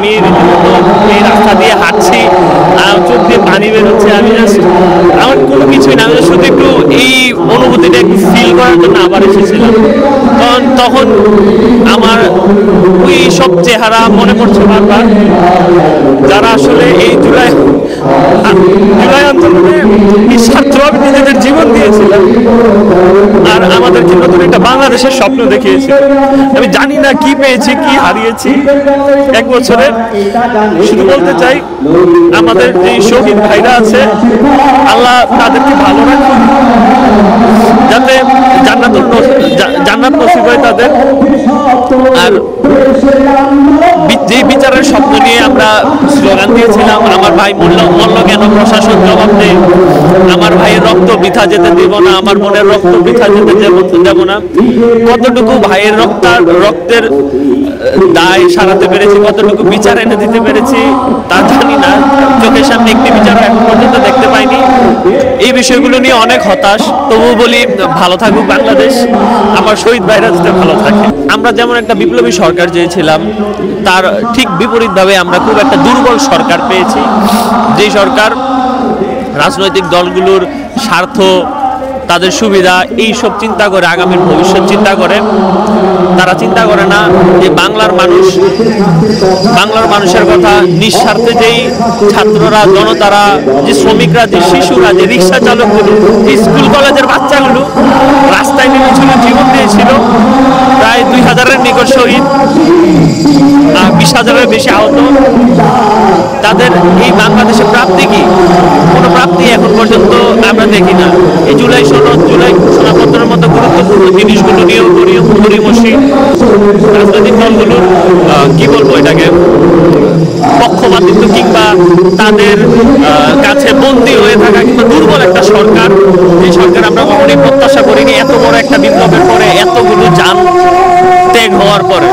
আমি রীতিমতো এই রাস্তা দিয়ে হাঁটছি, চোখ দিয়ে পানি বেরোচ্ছে, আমি জাস্ট আমার কোনো কিছুই না, আমি শুধু একটু এই অনুভূতিটা একটু ফিল করার জন্য আবার এসেছিলাম। কারণ তখন আমার ওই সব চেহারা মনে পড়ছে বারবার, যারা আসলে এই জুলাই আন্দোলনে নিঃস্বার্থভাবে নিজেদের জীবন দিয়েছিলেন আর আমাদেরকে নতুন একটা বাংলাদেশের স্বপ্ন দেখিয়েছে। আমি জানি না কি পেয়েছি কি হারিয়েছি এক বছরে, শুধু বলতে চাই আমাদের যে শহীদ ভাইরা আছে আল্লাহ তাদেরকে ভালো রাখুন, যাতে জান্নাত নসিব হয় তাদের। আর যে বিচারের স্বপ্ন নিয়ে আমরা স্লোগান দিয়েছিলাম, আমার ভাই মূল্য কেন প্রশাসন জবাব দেয়, আমার ভাইয়ের রক্ত বৃথা যেতে দেব না, আমার বোনের রক্ত বৃথা যেতে দেব না, কতটুকু ভাইয়ের রক্তের দায় সারাতে পেরেছি, কতটুকু বিচার এনে দিতে পেরেছি তা জানি না, চোখের সামনে একটি বিচার এখন পর্যন্ত দেখতে পাইনি। এই বিষয়গুলো নিয়ে অনেক হতাশ, তবুও বলি ভালো থাকুক বাংলাদেশ, আমার শহীদ ভাইরা যাতে ভালো থাকে। আমরা যেমন একটা বিপ্লবী সরকার চেয়েছিলাম, তার ঠিক বিপরীতভাবে আমরা খুব একটা দুর্বল সরকার পেয়েছি, যে সরকার রাজনৈতিক দলগুলোর স্বার্থ, তাদের সুবিধা এই সব চিন্তা করে, আগামীর ভবিষ্যৎ চিন্তা করে। তারা চিন্তা করে না যে বাংলার মানুষের কথা, নিঃস্বার্থে যেই ছাত্ররা, জনতারা, যে শ্রমিকরা, যে শিশুরা, যে রিক্সা চালকগুলো, স্কুল কলেজের বাচ্চাগুলো রাস্তায় নেমেছিল, জীবন দিয়েছিল, প্রায় 2000-এর নিকট শহীদ, 20,000-এর বেশি আহত। তাদের এই বাংলাদেশে প্রাপ্তি কি? কোনো প্রাপ্তি এখন পর্যন্ত আমরা দেখি না। এই জুলাই ঘোষণাপত্রের মতো গুরুত্বপূর্ণ জিনিসগুলো নিয়েও গড়িমসি রাজনৈতিক দলগুলোর কি বলবো এটাকে, পক্ষপাতিত্ব কিংবা তাদের কাছে বন্দী হয়ে থাকা কিংবা দুর্বল একটা সরকার, যে সরকার আমরা কখনোই প্রত্যাশা করিনি এত বড় একটা বিপ্লবের পরে, এতগুলো জান ত্যাগ হওয়ার পরে।